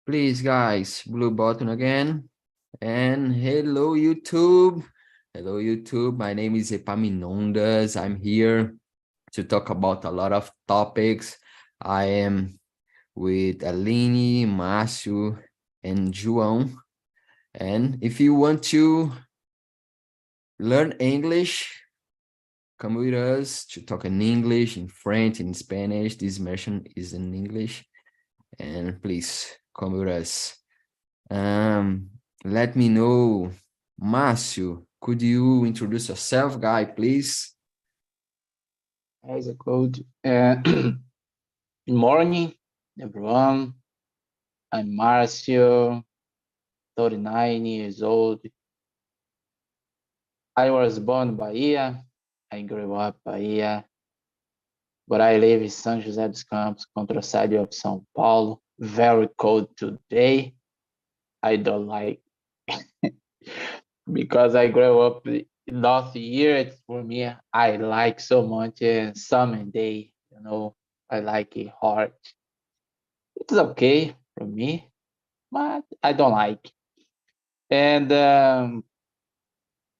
Please, guys, blue button again. And hello, YouTube. Hello, YouTube. My name is Epaminondas. I'm here to talk about a lot of topics. I am with Eleni, Márcio, and João. And if you want to learn English, come with us to talk in English, in French, in Spanish. This immersion is in English. And please come with us. Let me know, Márcio, could you introduce yourself, guy, please? As a code. Good morning, everyone. I'm Márcio, 39 years old. I was born in Bahia. I grew up Bahia, but I live in São José dos Campos, contra side of São Paulo. Very cold today. I don't like because I grew up in North here. For me, I like so much summer day. I like it hot. It's okay for me, but I don't like. And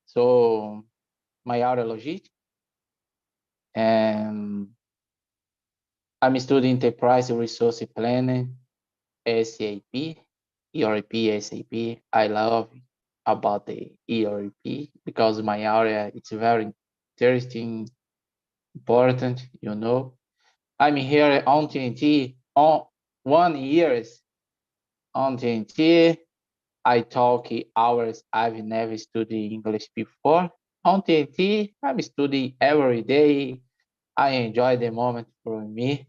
so my auto logistics, and I'm studying enterprise resource planning, SAP, ERP, SAP. I love about the ERP because my area it's very interesting, important. I'm here on TNT on 1 year on TNT. I talk hours. I've never studied English before. On TNT, I'm studying every day. I enjoy the moment for me.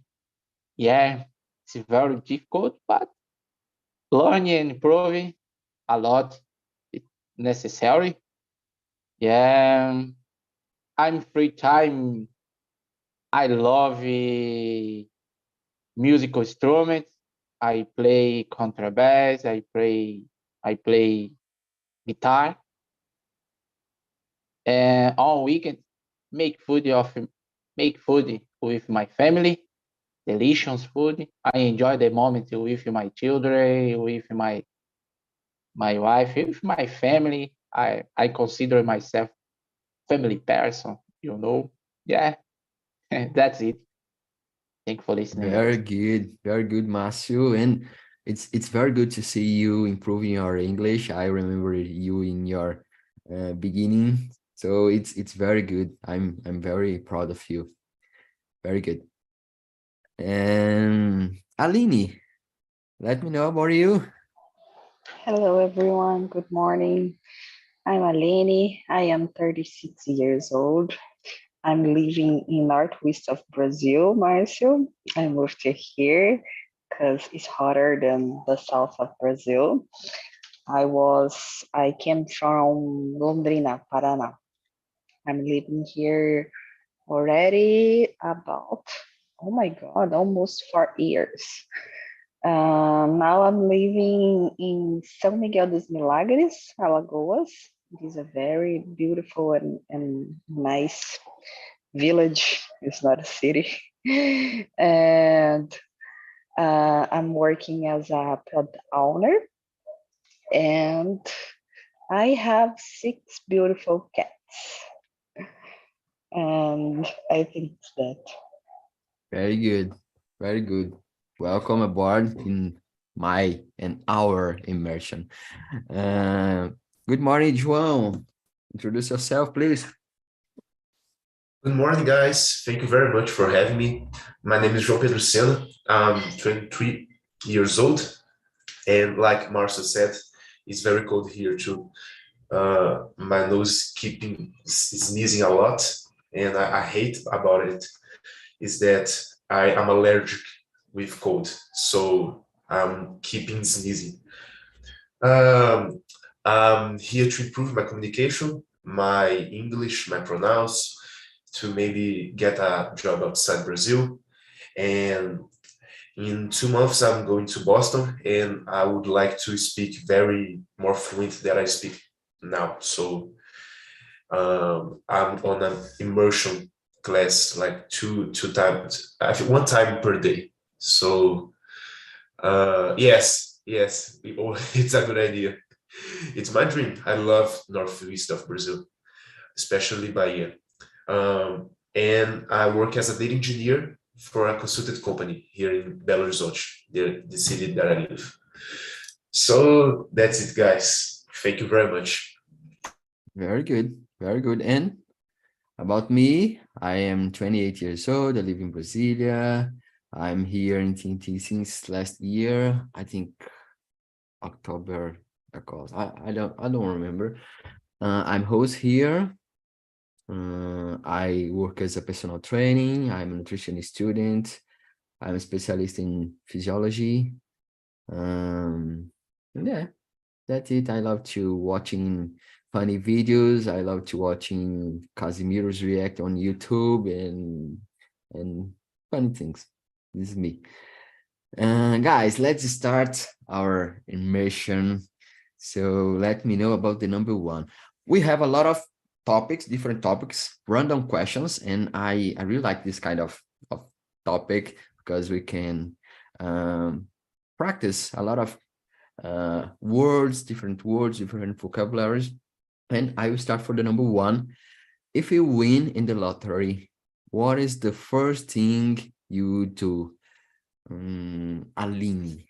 Yeah, it's very difficult, but learning and improving a lot is necessary. Yeah, I'm free time. I love musical instruments. I play contrabass. I play guitar. And on weekends, make food with my family. Delicious food. I enjoy the moment with my children, with my wife, with my family. I consider myself family person. Yeah, that's it. Thank you for listening, Very guys. good, Márcio. And it's very good to see you improving your English. I remember you in your beginning, so it's very good. I'm very proud of you. Very good. And Eleni, let me know about you. Hello, everyone. Good morning. I'm Eleni. I am 36 years old. I'm living in northwest of Brazil, Marcio. I moved to here because it's hotter than the south of Brazil. I came from Londrina, Paraná. I'm living here already about, oh my God, almost 4 years. Now I'm living in São Miguel dos Milagres, Alagoas. It is a very beautiful and nice village. It's not a city. And I'm working as a product owner. And I have 6 beautiful cats. And I think it's that. Very good. Very good. Welcome aboard in my and our immersion. Good morning, João. Introduce yourself, please. Good morning, guys. Thank you very much for having me. My name is João Pedro Sena. I'm 23 years old. And like Marcel said, it's very cold here too. My nose keeping sneezing a lot. And I hate about it is that I am allergic with cold. So I'm keeping sneezing. I'm here to improve my communication, my English, my pronounce, to maybe get a job outside Brazil. And in 2 months, I'm going to Boston, and I would like to speak very more fluent than I speak now. So I'm on an immersion class like two times, I think 1 time per day. So yes, Yes, it's a good idea. It's my dream. I love northeast of Brazil, especially Bahia. And I work as a data engineer for a consultant company here in Belo Horizonte, the city that I live. So that's it, guys. Thank you very much. Very good. Very good. And about me, I am 28 years old. I live in Brasilia. I'm here in TNT since last year. I think October. I don't remember. I'm host here. I work as a personal training. I'm a nutrition student. I'm a specialist in physiology. And yeah, that's it. I love to watching funny videos. I love to watching Casimiro's react on YouTube and funny things. This is me. Guys, let's start our immersion. So let me know about the number one. We have a lot of topics, different topics, random questions, and I really like this kind of topic because we can practice a lot of words, different vocabularies. And I will start for the number one. If you win in the lottery, what is the first thing you do? Eleni.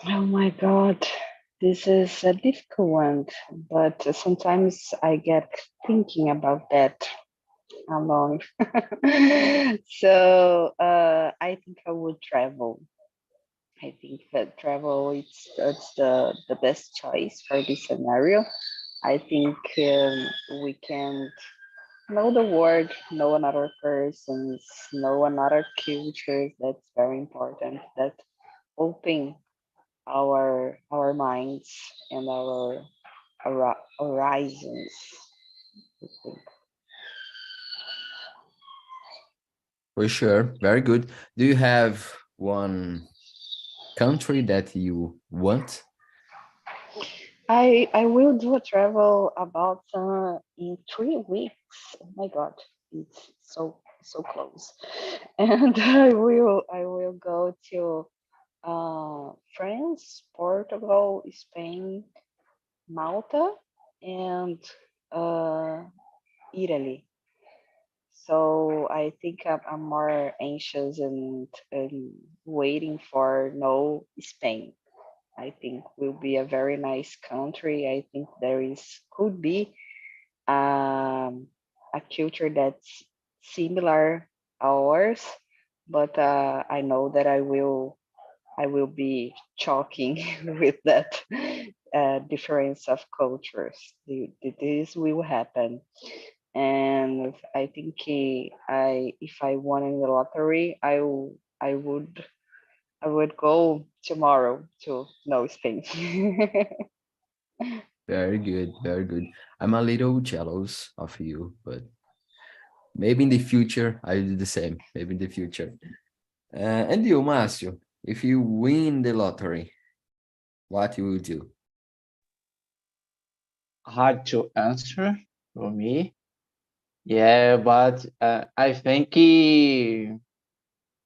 Oh my God, this is a difficult one, but sometimes I get thinking about that alone. So I think I would travel. I think that travel that's the best choice for this scenario. I think we can know the world, know another persons, know another cultures. That's very important. That open our minds and our horizons. I think. For sure. Very good. Do you have one country that you want? I will do a travel about in 3 weeks. Oh my God, it's so close, and I will go to France, Portugal, Spain, Malta, and uh, Italy. So I think I'm more anxious and waiting for no Spain. I think will be a very nice country. I think there could be a culture that's similar ours, but I know that I will be choking with that difference of cultures. This will happen, and I think if I won in the lottery, I would go tomorrow to know Spain. Very good. Very good. I'm a little jealous of you, but maybe in the future I'll do the same. Maybe in the future. And you, Márcio, if you win the lottery, what you will do? Hard to answer for me. Yeah, but I think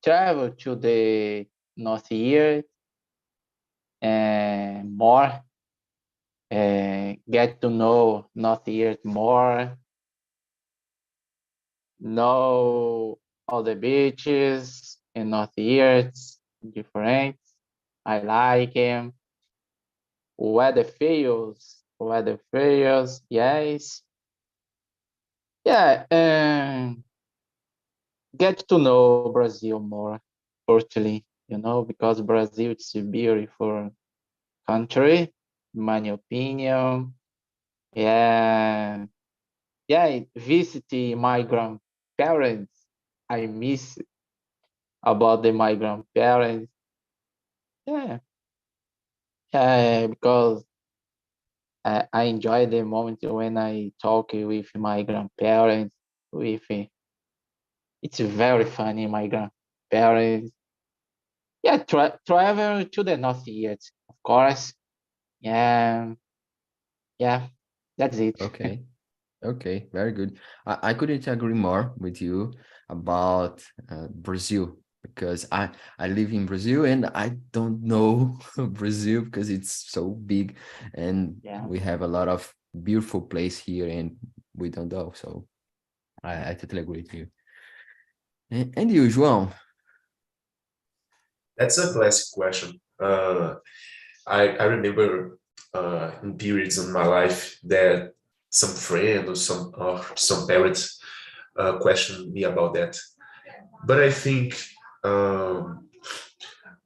travel to the northeast and more, get to know northeast more, know all the beaches in northeast, different. I like him. Weather feels, yes. Yeah, and get to know Brazil more, virtually, because Brazil is a beautiful country, in my opinion. Yeah, yeah, visiting my grandparents. I miss about my grandparents. Yeah, because I enjoy the moment when I talk with my grandparents. With It's very funny, my grandparents. Yeah, travel to the northeast, of course. Yeah, yeah, that's it. Okay. Okay, very good. I couldn't agree more with you about Brazil. because I live in Brazil and I don't know Brazil because it's so big and Yeah. we have a lot of beautiful place here and we don't know. So I totally agree with you. And you, João? That's a classic question. I remember in periods in my life that some friend or some parents questioned me about that. But I think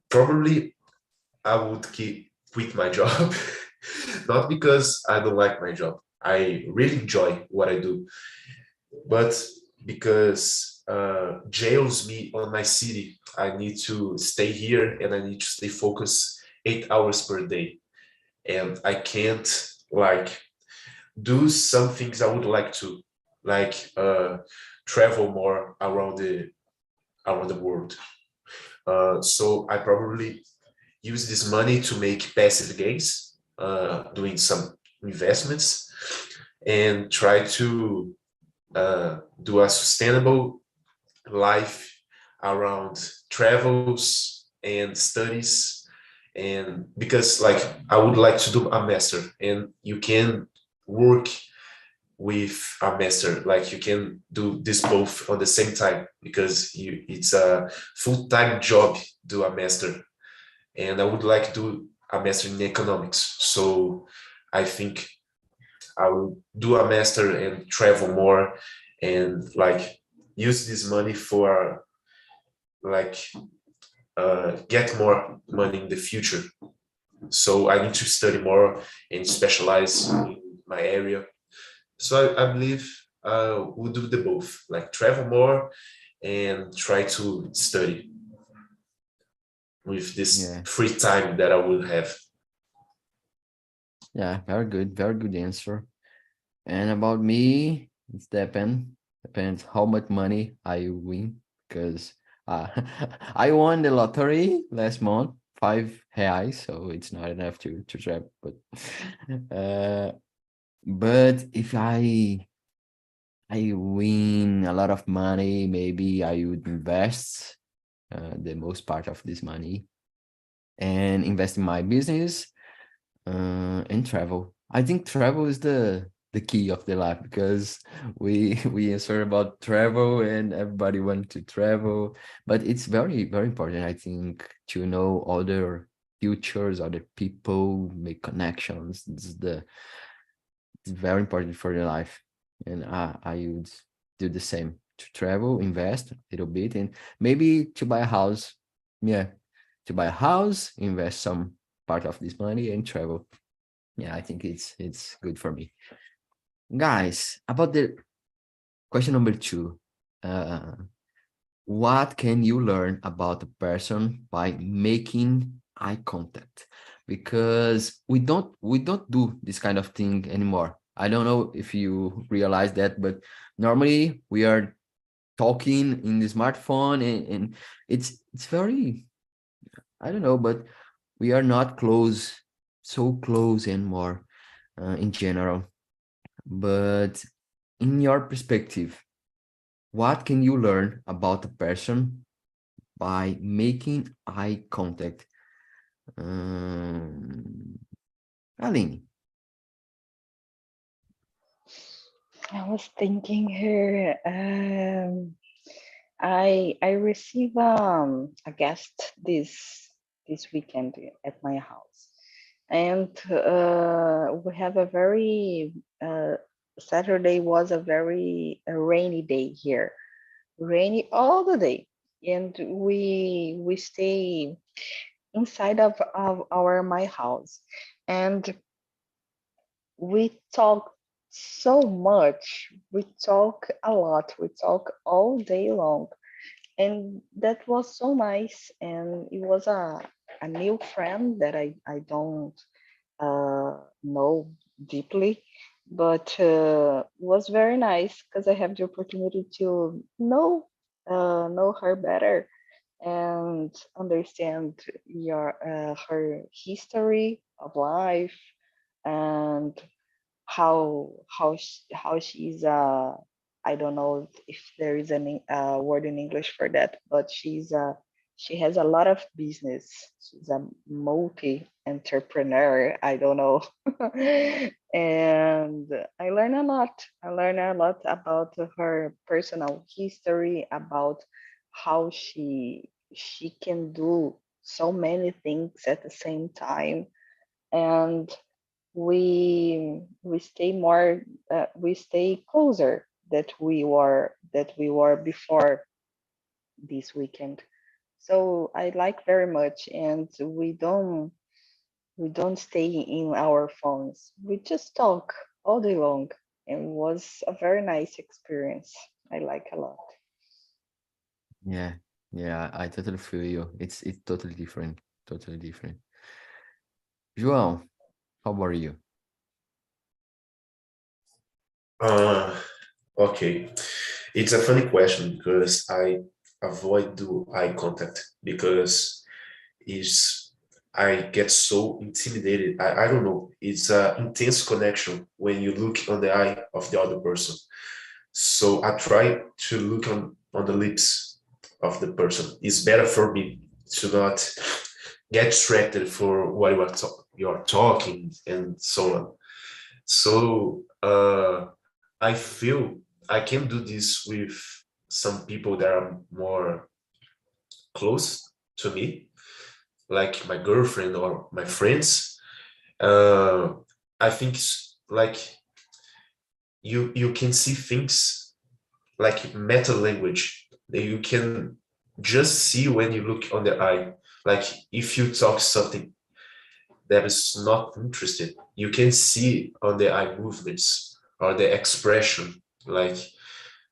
probably I would quit my job, not because I don't like my job. I really enjoy what I do, but because jails me on my city. I need to stay here and I need to stay focused 8 hours per day, and I can't like do some things I would like to, like travel more around the world. So I probably use this money to make passive gains, doing some investments, and try to do a sustainable life around travels and studies. And because like I would like to do a master, and you can work with a master, like you can do this both on the same time, because it's a full-time job, do a master. And I would like to do a master in economics. So I think I will do a master and travel more, and like use this money for like get more money in the future. So I need to study more and specialize in my area. So I believe we'll do the both, like travel more and try to study with this Yeah. free time that I will have. Yeah, very good answer. And about me, it's depends how much money I win, because uh, I won the lottery last month, 5 reais, so it's not enough to travel. Uh, but if I win a lot of money, maybe I would invest the most part of this money and invest in my business and travel. I think travel is the key of the life, because we answer about travel and everybody wants to travel, but it's very important, I think, to know other cultures, other people, make connections. It's very important for your life, and I would do the same, to travel, invest a little bit, and maybe to buy a house. Yeah, to buy a house, invest some part of this money and travel. Yeah, I think it's good for me. Guys, about the question number 2. Uh, what can you learn about a person by making eye contact? Because we don't do this kind of thing anymore. I don't know if you realize that, but normally we are talking in the smartphone, and it's very, I don't know, but we are not so close anymore in general. But in your perspective, what can you learn about a person by making eye contact? Um, Eleni. I was thinking here. I received a guest this weekend at my house, and we have a very Saturday was a very rainy day here, rainy all the day, and we stay inside of our my house, and we talk so much. We talk a lot. We talk all day long, and that was so nice. And it was a new friend that I don't know deeply, but was very nice because I have the opportunity to know her better and understand her history of life, and how she's I don't know if there is any word in English for that, but she's she has a lot of business. She's a multi-entrepreneur, I don't know. And I learn a lot. I learn a lot about her personal history, about how she can do so many things at the same time. And we stay more we stay closer that we were before this weekend. So I like very much, and we don't stay in our phones. We just talk all day long, and it was a very nice experience. I like a lot. Yeah, yeah, I totally feel you. It's totally different, totally different. João, how about you? Okay, it's a funny question because I avoid do eye contact because is I get so intimidated. I don't know. It's a intense connection when you look on the eye of the other person. So I try to look on the lips of the person. It's better for me to not get distracted for what you are talking and so on. So I feel I can do this with some people that are more close to me, like my girlfriend or my friends. Uh, I think like you can see things like meta language that you can just see when you look on the eye. Like if you talk something that is not interested, you can see on the eye movements or the expression. Like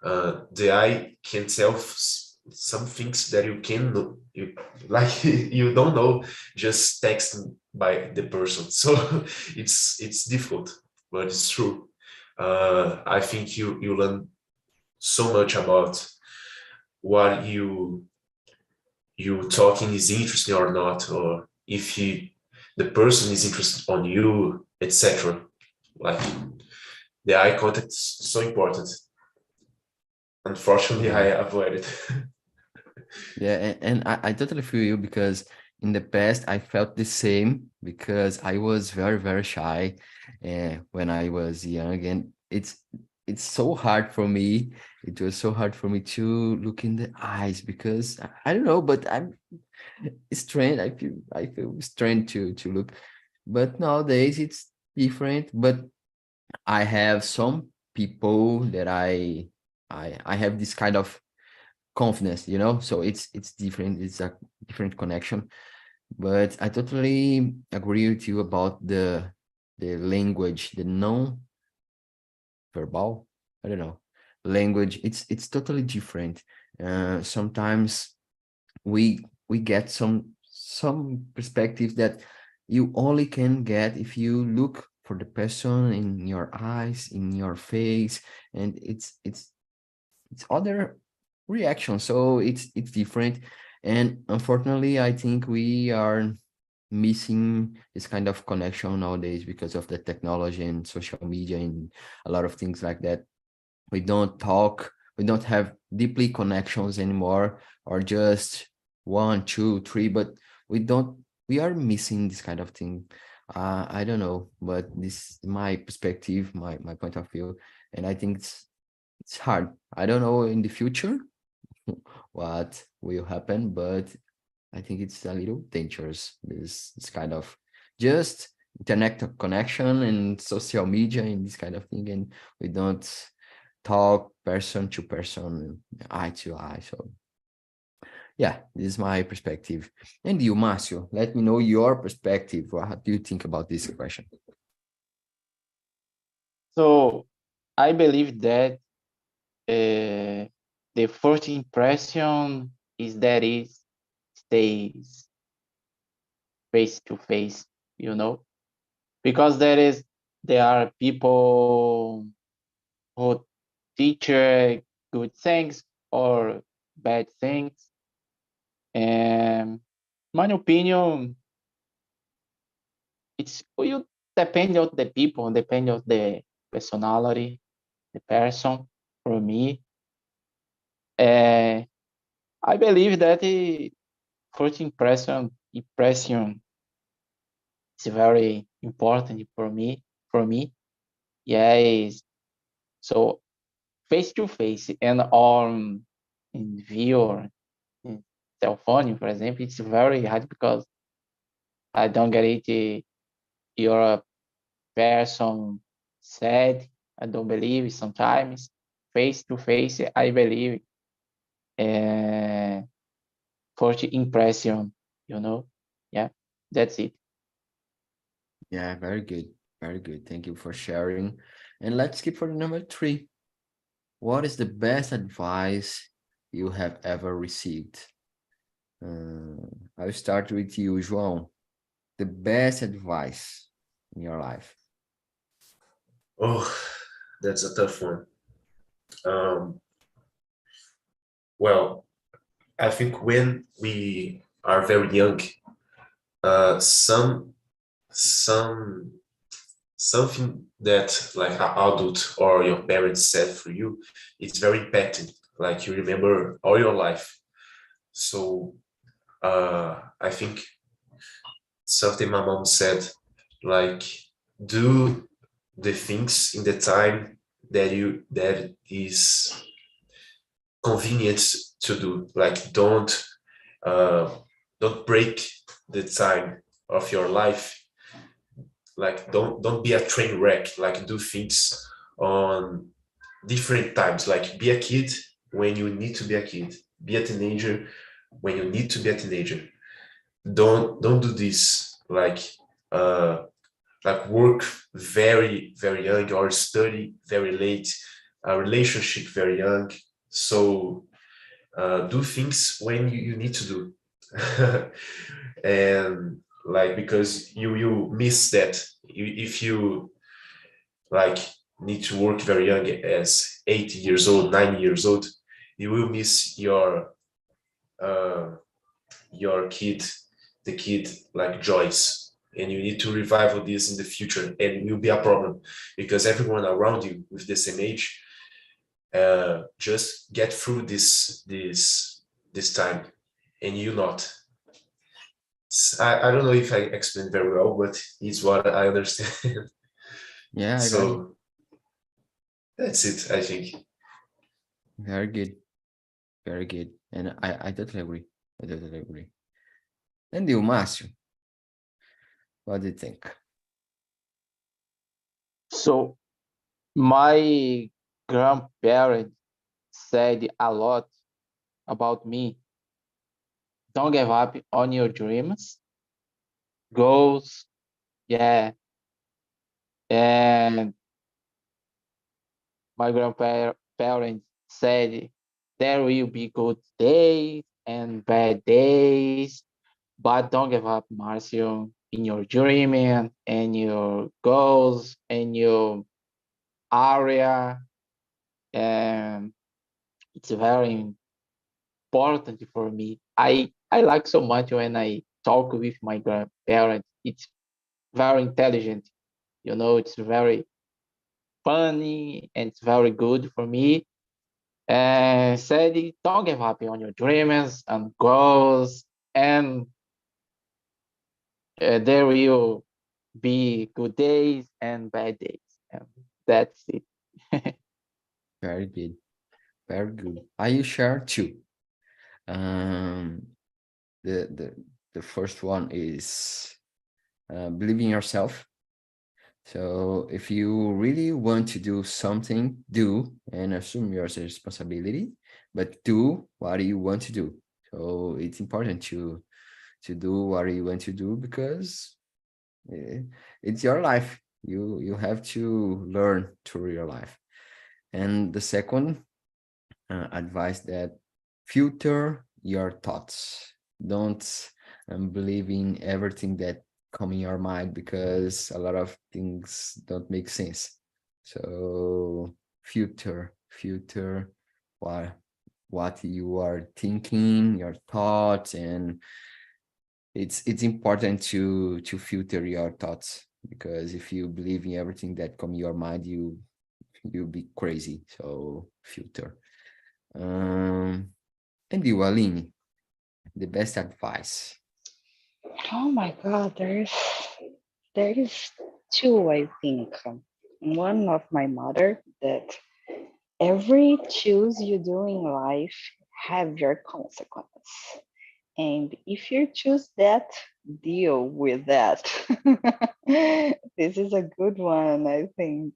the eye can tell some things that you can know, like you don't know just texting by the person. So it's difficult, but it's true. I think you learn so much about what you talking is interesting or not, or if the person is interested on you, etc. Like the eye contact is so important. Unfortunately, I Yeah. avoid it. Yeah, and I totally feel you because in the past I felt the same because I was very, very shy when I was young, and it's so hard for me. It was so hard for me to look in the eyes because I don't know, but I'm strange. I feel strange to look, but nowadays it's different. But I have some people that I have this kind of confidence, so it's different. It's a different connection, but I totally agree with you about the language, the non-verbal, I don't know, language. It's totally different. Sometimes we get some perspectives that you only can get if you look for the person in your eyes, in your face, and it's other reaction, so it's different. And unfortunately I think we are missing this kind of connection nowadays because of the technology and social media and a lot of things like that. We don't talk, we don't have deeply connections anymore, or just one, two, three, but we are missing this kind of thing. I don't know, but this is my perspective, my point of view, and I think it's hard. I don't know in the future what will happen, but I think it's a little dangerous. This kind of just internet connection and social media and this kind of thing, and we don't talk person to person, eye to eye. So yeah, this is my perspective. And you, Marcio, let me know your perspective. What do you think about this question? So I believe that the first impression is that it stays face to face, because there are people who teach good things or bad things. And my opinion, it's will depend on the people, depend on the personality, the person. For me, I believe that first impression is very important for me. Yes. So face to face and on in view or in cell phone, for example, it's very hard because I don't get it. You're a person said, I don't believe sometimes. Face to face, I believe. First impression, Yeah, that's it. Yeah, very good. Very good. Thank you for sharing. And let's skip for the number 3. What is the best advice you have ever received? I'll start with you, João. The best advice in your life. Oh, that's a tough one. Um, well, I think when we are very young, some something that like an adult or your parents said for you, it's very impacting. Like you remember all your life. So I think something my mom said, like do the things in the time that is convenient to do. Like don't break the time of your life. Like don't be a train wreck. Like do things on different times. Like be a kid when you need to be a kid. Be a teenager when you need to be a teenager. Don't do this like work very young or study very late, a relationship very young. So do things when you need to do. And like because you miss that. If you like need to work very young as 8 years old, 9 years old, you will miss your the kid like joys, and you need to revival this in the future, and it will be a problem because everyone around you with the same age just get through this time and you not. I don't know if I explained very well, but it's what I understand. Yeah, I got it. So that's it, I think. Very good. Very good. And I totally agree. I totally agree. And you, Márcio, what do you think? So my grandparents said a lot about me. Don't give up on your dreams, goals, yeah. And my grandparents said there will be good days and bad days, but don't give up, Marcio, in your dreaming and your goals and your area. And it's very important for me. I like so much when I talk with my grandparents. It's very intelligent, it's very funny and it's very good for me. And said, don't give up on your dreams and goals, and there will be good days and bad days. And that's it. Very good. Very good. I share too. Um, the first one is believe in yourself. So if you really want to do something, do and assume your responsibility, but do what you want to do. So it's important to do what you want to do because it's your life. You have to learn through your life. And the second advice that filter your thoughts. Don't believe in everything that come in your mind because a lot of things don't make sense. So filter what you are thinking, your thoughts, and it's important to filter your thoughts, because if you believe in everything that come in your mind, you'll be crazy. So filter. And you, Eleni? the best advice? Oh my God, there is two, I think. One of my mother that every choose you do in life have your consequence. And if you choose that, deal with that. This is a good one, I think.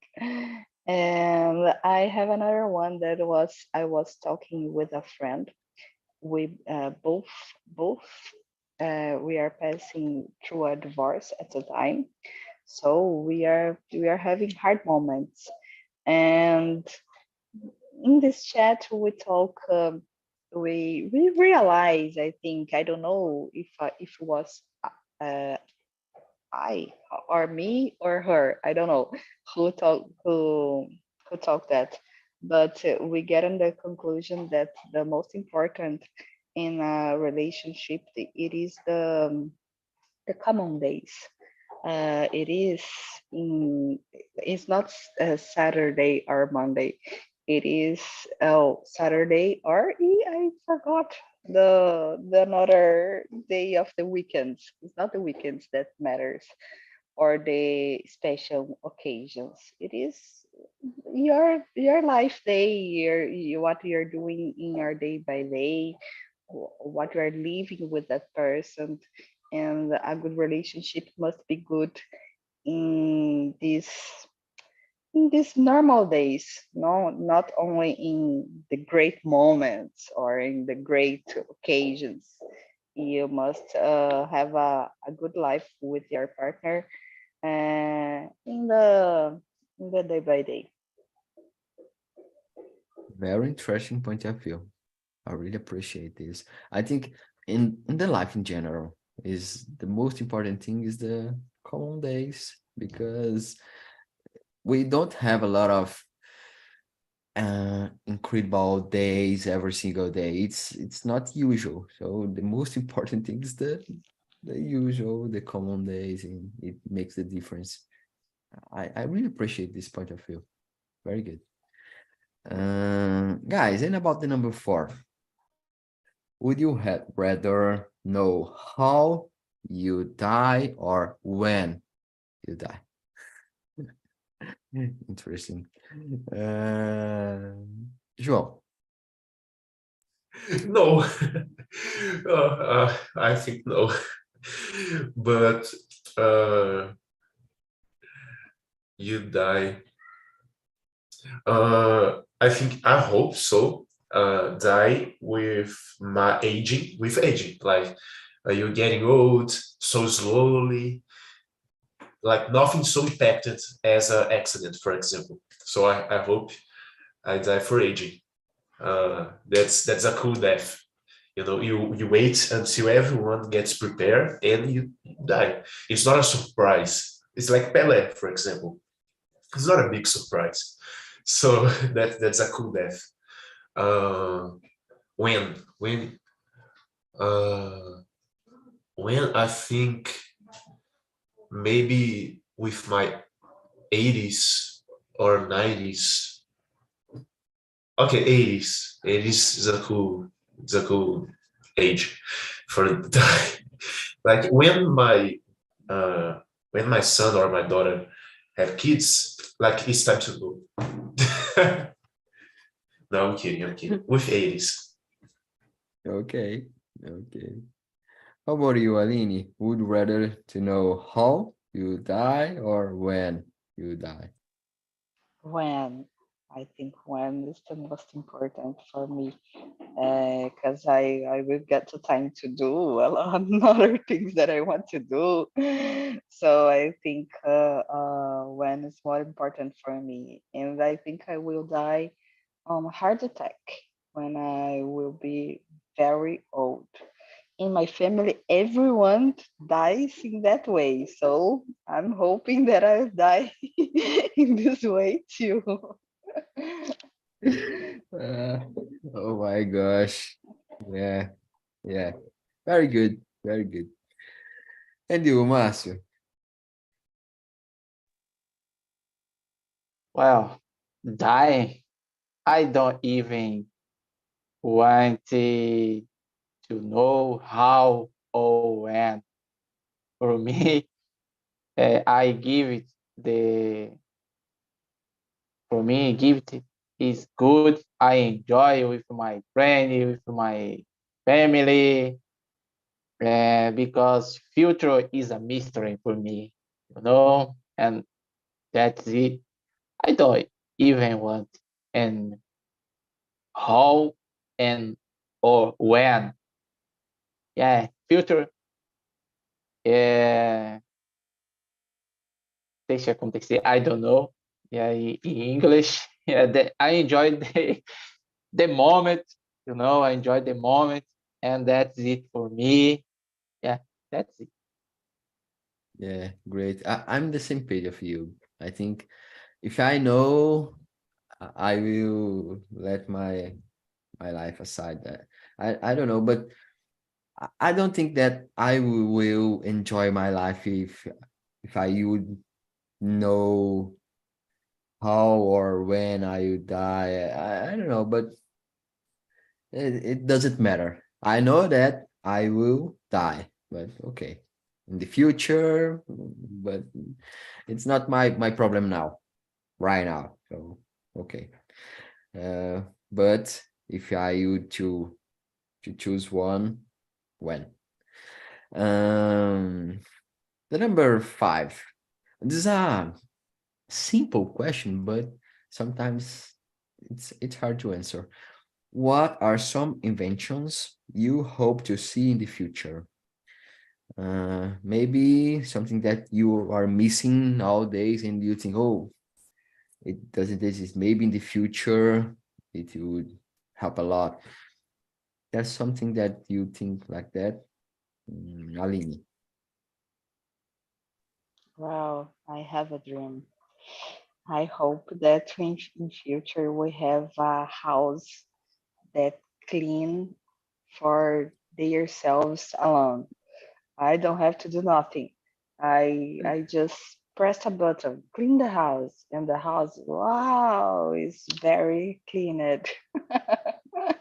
And I have another one that was I was talking with a friend. We both we are passing through a divorce at the time, so we are having hard moments. And in this chat we talk. We realize, I think, I don't know if it was uh, I or me or her, I don't know who talked that, but we get in the conclusion that the most important in a relationship, it is the common days. It is in it's not Saturday or Monday. It is Saturday or I forgot the another day of the weekends. It's not the weekends that matters or the special occasions. It is your life day, what you're doing in your day by day, what you are living with that person. And a good relationship must be good in these normal days, no, not only in the great moments or in the great occasions. You must have a good life with your partner in the day by day. Very interesting point of view. I really appreciate this. I think in the life in general is the most important thing is the common days, because we don't have a lot of incredible days every single day. It's not usual. So the most important thing is the usual, the common days, and it makes the difference. I really appreciate this point of view. Very good. Guys, and about the number 4, would you rather know how you die or when you die? Interesting. João. No. I think no. But you die. I hope so. Die with aging. Like you're getting old so slowly, like nothing so impacted as an accident, for example. So I hope I die for aging. That's a cool death. You know, you wait until everyone gets prepared and you die. It's not a surprise. It's like Pelé, for example. It's not a big surprise. So that's a cool death. When I think maybe with my 80s or 90s. Okay, 80s. 80s is a cool age for die. Like when my son or my daughter have kids, like it's time to go. No, I'm kidding. With 80s. Okay. How about you, Eleni? Would you rather to know how you die or when you die? When I think when is the most important for me, because I will get the time to do a lot of other things that I want to do. So I think when is more important for me, and I think I will die heart attack when I will be very old. In my family, everyone dies in that way. So I'm hoping that I'll die in this way too. Oh my gosh. Yeah. Very good. And you, Márcio? Well, die. I don't even want to know how or when. For me, I give it for me, gift is good. I enjoy with my friend, with my family, because future is a mystery for me, and that's it. I don't even want and how and or when. Yeah, future. Deixa acontecer. I don't know. Yeah, in English. Yeah, I enjoy the moment. I enjoy the moment, and that's it for me. Yeah, that's it. Yeah, great. I'm the same page of you. I think if I know, I will let my life aside. That I don't know, but I don't think that I will enjoy my life if I would know how or when I would die. I don't know, but it doesn't matter. I know that I will die, but okay. In the future, but it's not my problem now, right now. So okay. But if I would to choose one, when? Um, the number 5. This is a simple question, but sometimes it's hard to answer. What are some inventions you hope to see in the future? Maybe something that you are missing nowadays and you think, oh, it doesn't exist. Maybe in the future it would help a lot. There's something that you think like that, Aline. Wow, I have a dream. I hope that in future we have a house that clean for themselves alone. I don't have to do nothing. I just press a button, clean the house, and the house, wow, is very cleaned.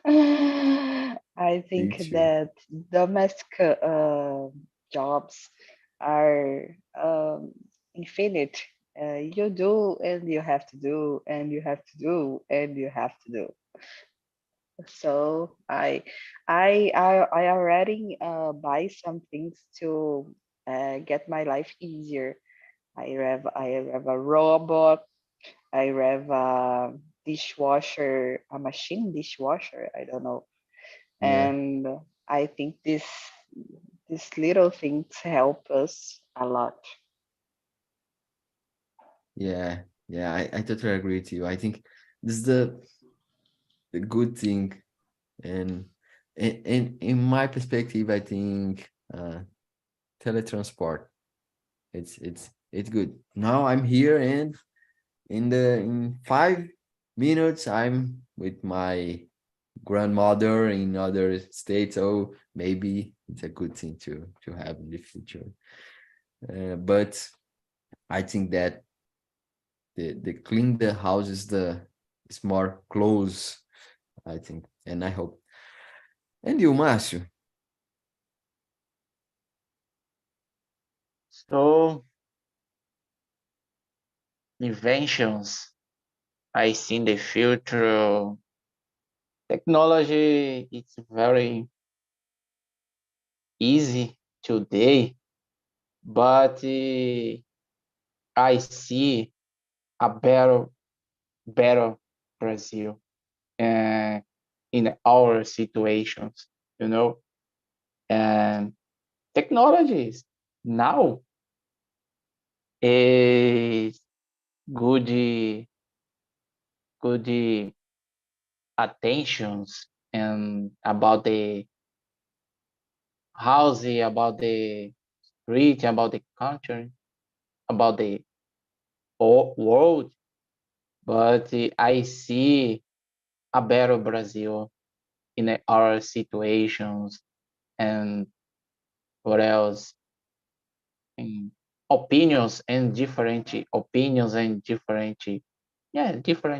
I Me think too. that domestic jobs are infinite. You do and you have to do and you have to do and you have to do. So I already buy some things to get my life easier. I have a robot. I have a dishwasher, a machine dishwasher. I don't know, Yeah, and I think these little things help us a lot. yeah, yeah. I totally agree with you. I think this is the good thing, and in my perspective, I think teletransport. It's good. Now I'm here, and in 5 minutes I'm with my grandmother in other states. So maybe it's a good thing to have in the future. But I think that the clean the house is more close, I think, and I hope. And you, Márcio? So inventions I see in the future. Technology it's very easy today, but I see a better Brazil in our situations, and technologies now is good attentions and about the house, about the street, about the country, about the world, but I see a better Brazil in our situations and what else? In opinions and different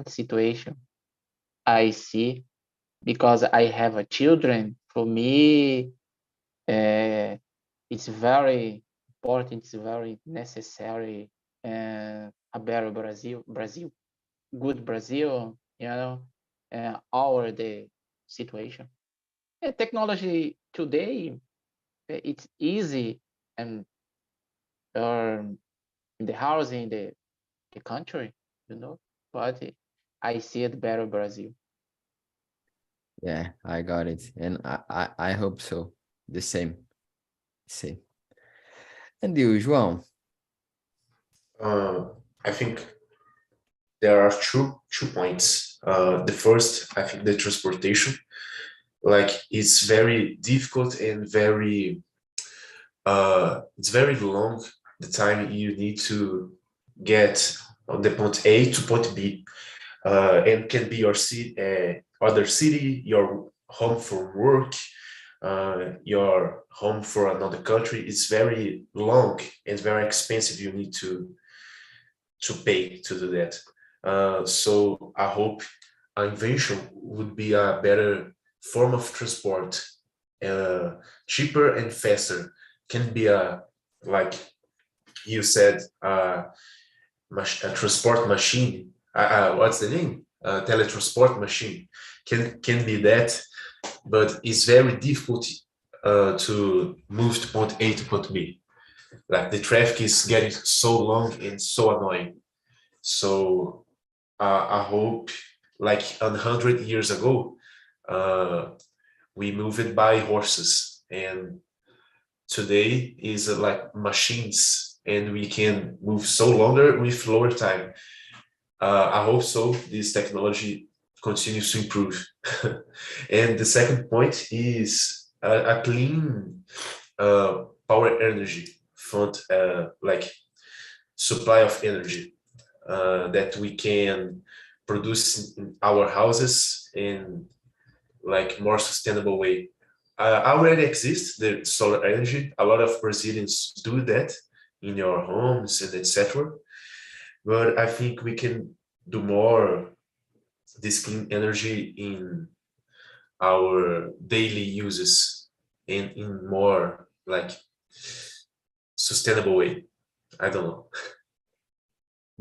situation. I see, because I have a children, for me, it's very important, it's very necessary, and a better Brazil, good Brazil, our the situation. Technology today, it's easy and in the house, in the country, but I see it better Brazil. Yeah, I got it. And I hope so. The same. Same. And you, João? I think there are two points. The first, I think the transportation, like it's very difficult and very it's very long, the time you need to get on the point A to point B, and can be your city, other city, your home for work, your home for another country. It's very long and very expensive. You need to pay to do that. So I hope an invention would be a better form of transport, cheaper and faster. Can be a, like you said, a transport machine. What's the name? Teletransport machine. Can be that, but it's very difficult to move to point A to point B. Like the traffic is getting so long and so annoying. So I hope, like 100 years ago, we moved by horses, and today is like machines, and we can move so longer with lower time. I hope so. This technology continues to improve. And the second point is a clean power energy fund, like supply of energy that we can produce in our houses in like more sustainable way. Already exists the solar energy. A lot of Brazilians do that in your homes and etc. But I think we can do more this clean energy in our daily uses and in more like sustainable way. I don't know.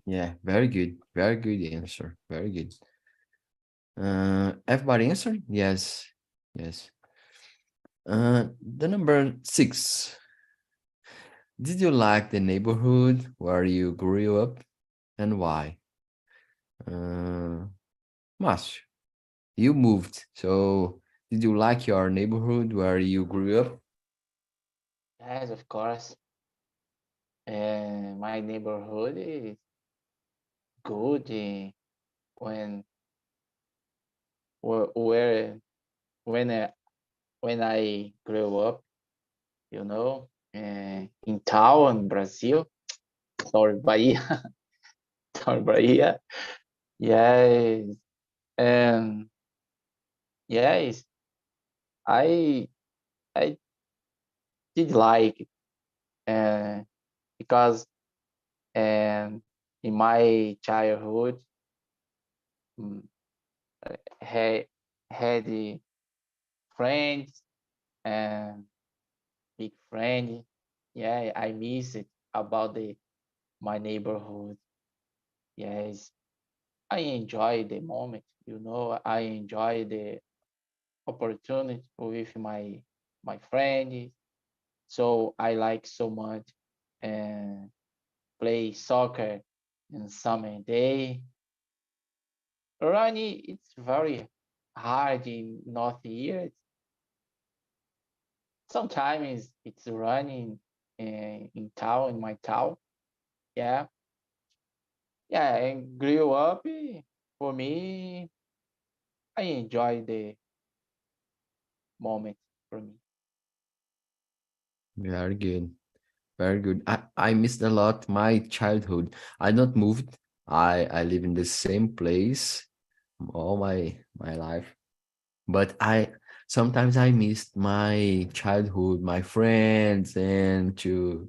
Yeah, very good. Very good answer. Very good. Everybody answered? Yes. Yes. The number 6. Did you like the neighborhood where you grew up and why? Márcio, you moved. So did you like your neighborhood where you grew up? Yes, of course. And my neighborhood is good. When where when I grew up, in town, Brazil. Sorry, Bahia. Sorry, Bahia. Yes, and yes, I I did like it, because in my childhood, mm, had had friends and big friend. Yeah, I miss it about my neighborhood. Yes, I enjoy the moment. I enjoy the opportunity with my friends. So I like so much and play soccer in summer day. Running, it's very hard in North here. Sometimes it's running in town, in my town. Yeah, yeah, and grew up. For me, I enjoy the moment for me. Very good. Very good. I missed a lot my childhood. I not moved. I live in the same place all my life. But I sometimes I missed my childhood, my friends, and to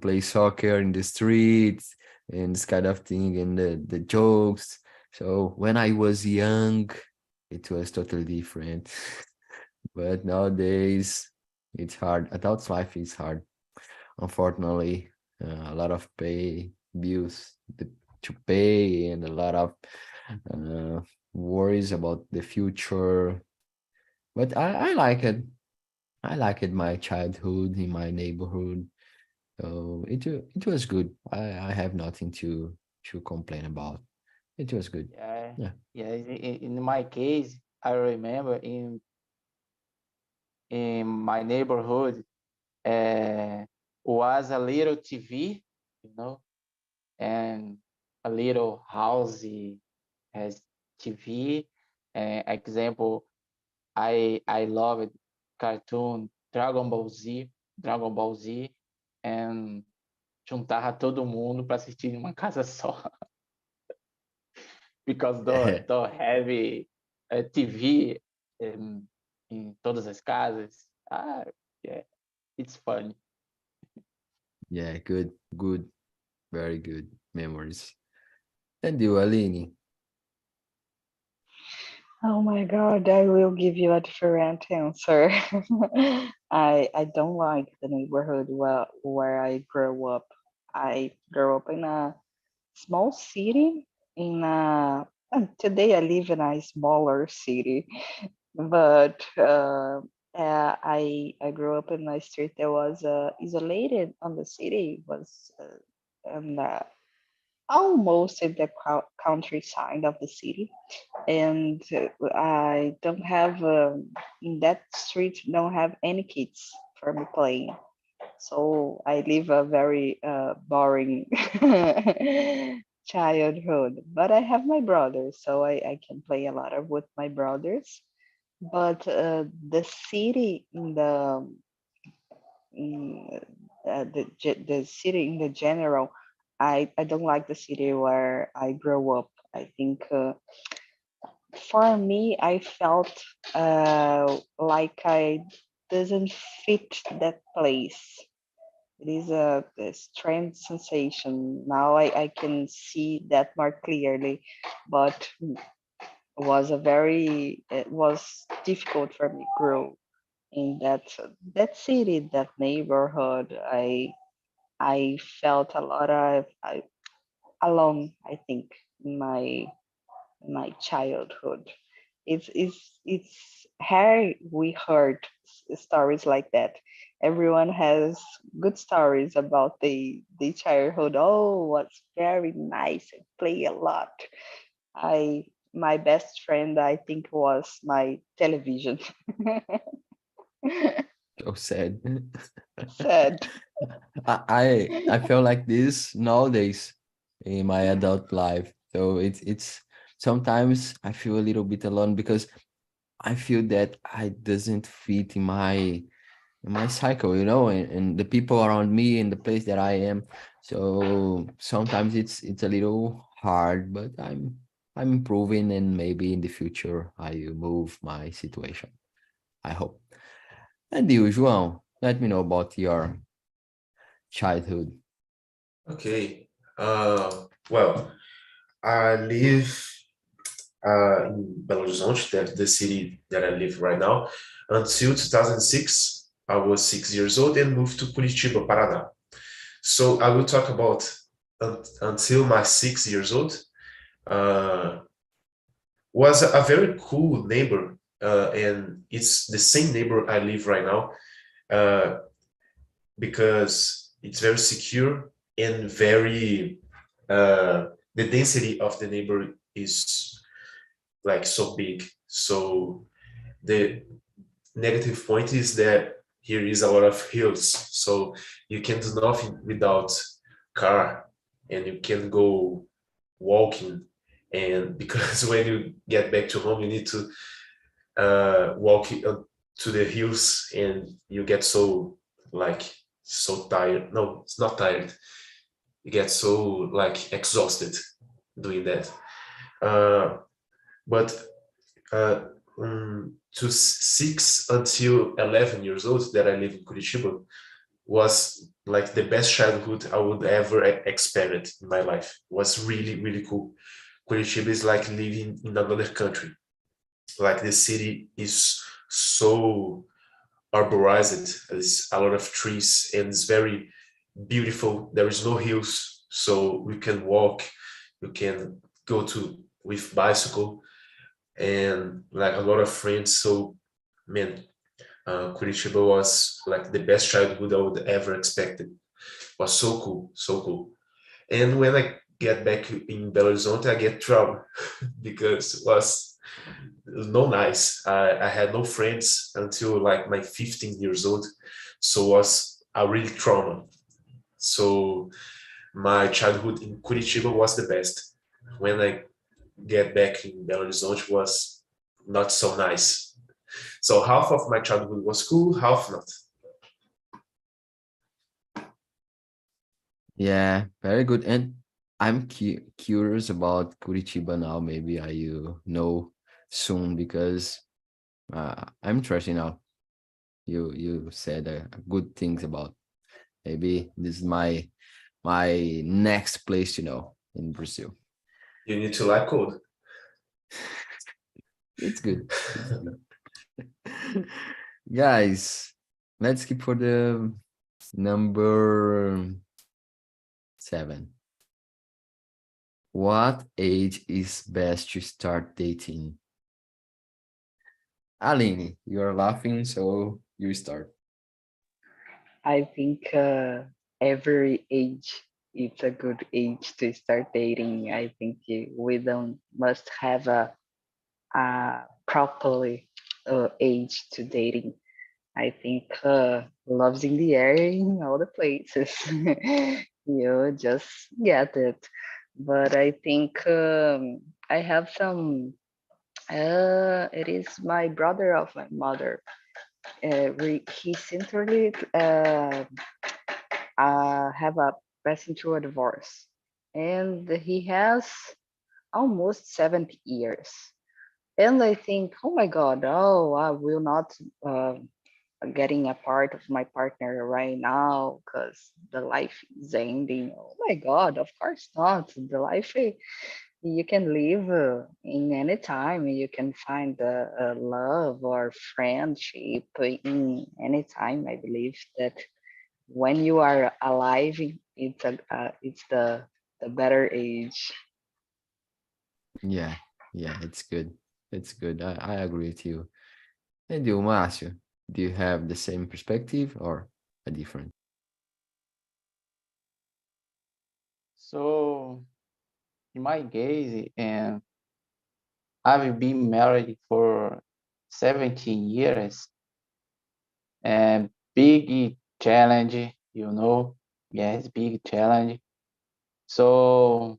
play soccer in the streets and this kind of thing, and the jokes. So when I was young, it was totally different. But nowadays, it's hard. Adult life is hard. Unfortunately, a lot of bills to pay and a lot of worries about the future. But I like it. I liked my childhood in my neighborhood. So it was good. I have nothing to complain about. It was good. Yeah, Yeah. yeah. In my case, I remember in my neighborhood, was a little TV, and a little house has TV. Example, I loved cartoon Dragon Ball Z, and juntava todo mundo para assistir em uma casa só. Because don't have a TV in todas as casas. Yeah, it's funny. Yeah, good, very good memories. And you, Eleni? Oh my God, I will give you a different answer. I don't like the neighborhood where I grew up. I grew up in a small city and today I live in a smaller city, but I grew up in a street that was isolated on the city, was and almost in the countryside of the city, and I don't have in that street don't have any kids for me playing. So I live a very boring childhood, but I have my brothers, so I can play a lot of with my brothers. But the city in in, the city in the general, I don't like the city where I grew up. I think for me, I felt like I doesn't fit that place. It is a strange sensation. Now I can see that more clearly, but it was difficult for me grow in that city, that neighborhood. I felt a lot of alone, I think, in my childhood. It's how we heard stories like that. Everyone has good stories about the childhood. Oh, was very nice. I play a lot. I My best friend, I think, was my television. So sad. Sad. I feel like this nowadays in my adult life. So it's sometimes I feel a little bit alone because I feel that I doesn't fit in my cycle, and the people around me and the place that I am. So sometimes it's a little hard, but I'm improving, and maybe in the future I will move my situation. I hope. And you, João, let me know about your childhood. Okay. Well, I live in Belo Horizonte, that's the city that I live right now. Until 2006, I was 6 years old and moved to Curitiba, Paraná. So I will talk about until my 6 years old. Was a very cool neighbor, and it's the same neighbor I live right now, because it's very secure and very the density of the neighbor is like so big. So the negative point is that here is a lot of hills, so you can do nothing without car, and you can go walking, and because when you get back to home you need to walk to the hills, and you get so tired. No, it's not tired, you get so like exhausted doing that. But to 6 until 11 years old that I live in Curitiba was like the best childhood I would ever experience in my life. It was really, really cool. Curitiba is like living in another country. like the city is so arborized. There's a lot of trees and it's very beautiful. There is no hills, so we can walk, you can go to with bicycle and like a lot of friends. So man, Curitiba was like the best childhood I would ever expected. Was so cool, so cool. And when I get back in Belo Horizonte, I get trouble because it was no nice. I had no friends until like my 15 years old, so it was a real trauma. So my childhood in Curitiba was the best. When I get back in Belo Horizonte was not so nice. So half of my childhood was cool, half not. Yeah, very good. And I'm curious about Curitiba now. Maybe you know soon because I'm interested now. You said good things about. Maybe this is my next place to know in Brazil. You need to like code. It's good. It's good. Guys, let's keep for the number 7. What age is best to start dating? Eleni, you're laughing, so you start. I think every age is a good age to start dating. I think we don't must have a properly age to dating. I think love's in the air in all the places. You just get it. But I think I have some. It is my brother of my mother. He recently have a passing through a divorce, and he has almost 70 years. And I think, oh my God, oh, I will not getting a part of my partner right now because the life is ending. Oh my God, of course not. The life you can live in any time. You can find love or friendship in any time. I believe that when you are alive, it's the better age. Yeah, it's good. It's good. I agree with you. And you, Márcio, do you have the same perspective or a different? So in my case, and I've been married for 17 years, and big challenge, yes, big challenge. So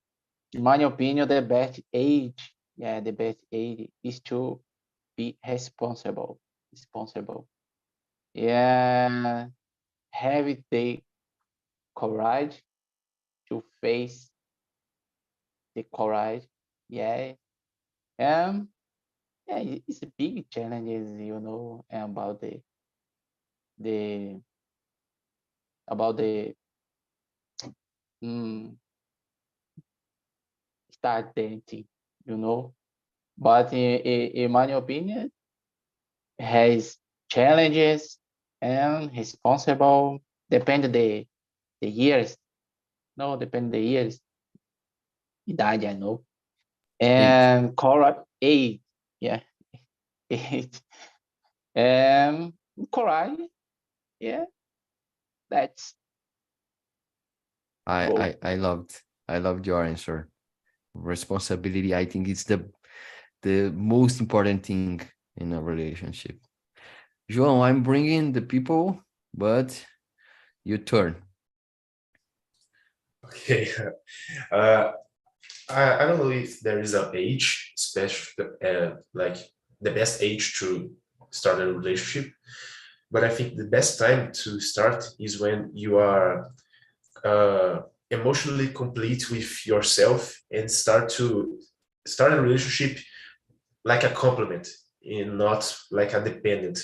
in my opinion, the best age, the best age is to be responsible. Yeah, have the courage to face the courage. Yeah, um, yeah, it's a big challenges, about the about the mm, start dating, you know. But in my opinion, has challenges and responsible depend the years. No, depend the years. Idade, I know. Eight. And correct age, yeah, age. And correct, yeah, that's both. I loved your answer. Responsibility, I think it's the most important thing in a relationship. João, I'm bringing the people, but your turn. Okay. Uh, I don't know if there is an age, especially like the best age to start a relationship, but I think the best time to start is when you are emotionally complete with yourself and start a relationship like a complement and not like a dependent,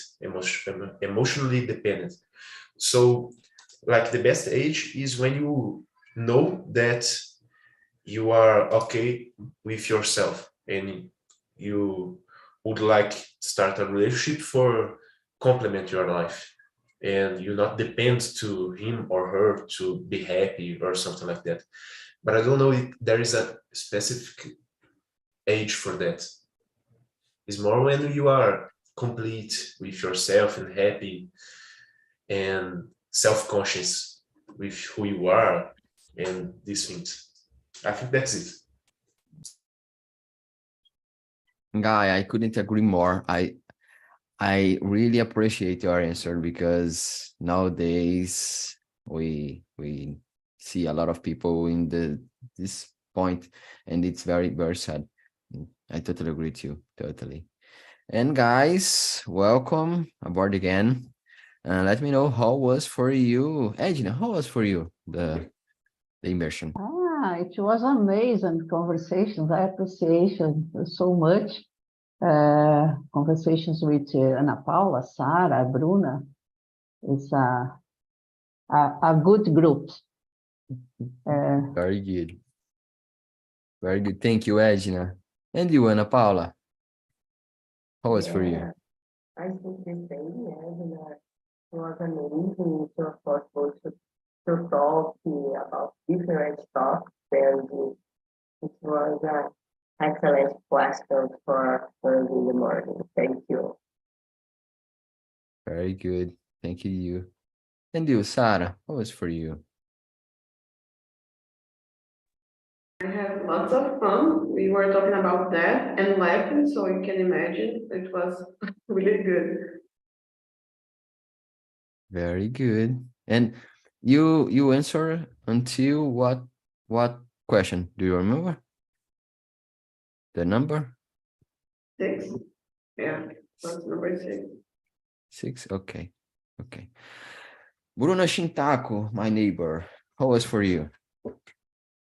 emotionally dependent. So like the best age is when you know that you are okay with yourself and you would like start a relationship for complement your life, and you not depend to him or her to be happy or something like that. But I don't know if there is a specific age for that. It's more when you are complete with yourself and happy and self-conscious with who you are and these things. I think that's it. Guy, I couldn't agree more. I really appreciate your answer, because nowadays we see a lot of people in this point, and it's very, very sad. I totally agree with you, totally. And guys, welcome aboard again. Let me know how was for you, Edna. How was for you the immersion? It was amazing conversations. I appreciate so much. Conversations with Ana Paula, Sara, Bruna. It's a good group. Very good. Very good. Thank you, Edna. And you, Ana Paula? How was for you? I think the same, it was amazing. It was possible to talk about different topics, and it was an excellent question for in the morning. Thank you. Very good. Thank you. And you, Sara, how was for you? I had lots of fun. We were talking about that and laughing, so you can imagine it was really good. Very good. And you answer until what question? Do you remember? The number? 6. Yeah, that's number 6. 6? Okay. Okay. Bruna Shintako, my neighbor, how was for you?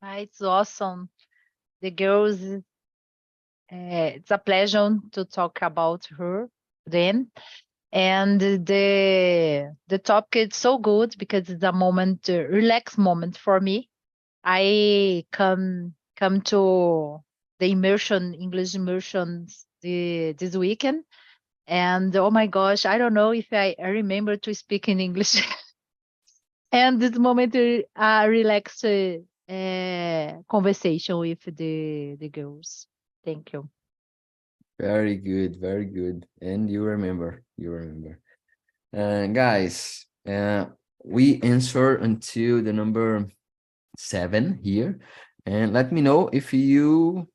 It's awesome. The girls, it's a pleasure to talk about her then. And the topic is so good because it's a moment, a relaxed moment for me. I come to the immersion, English immersions this weekend. And oh my gosh, I don't know if I remember to speak in English. And this moment, relaxed conversation with the girls. Thank you. Very good, very good. And you remember. Guys, we answer until the number 7 here. And let me know if you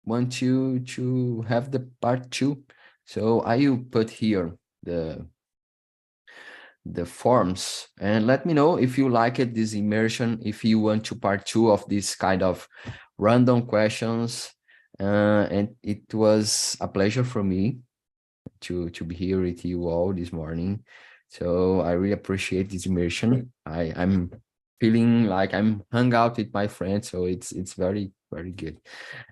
want to have the part 2. So I will put here the forms, and let me know if you like it, this immersion, if you want to part 2 of this kind of random questions. And it was a pleasure for me to be here with you all this morning. So I really appreciate this immersion. I'm feeling like I'm hung out with my friends, so it's very, very good.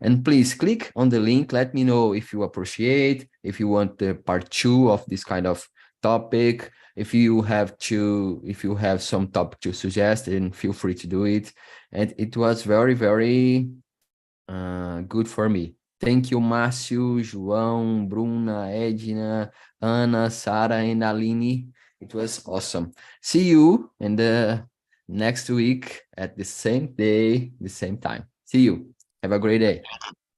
And please click on the link. Let me know if you appreciate, if you want the part 2 of this kind of topic. If you have some topic to suggest, then feel free to do it. And it was very, very good for me. Thank you, Márcio, João, Bruna, Edna, Ana, Sara, and Eleni. It was awesome. See you in the next week at the same day, the same time. See you. Have a great day.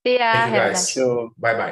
See ya. Thank you, Have a guys. nice Bye-bye.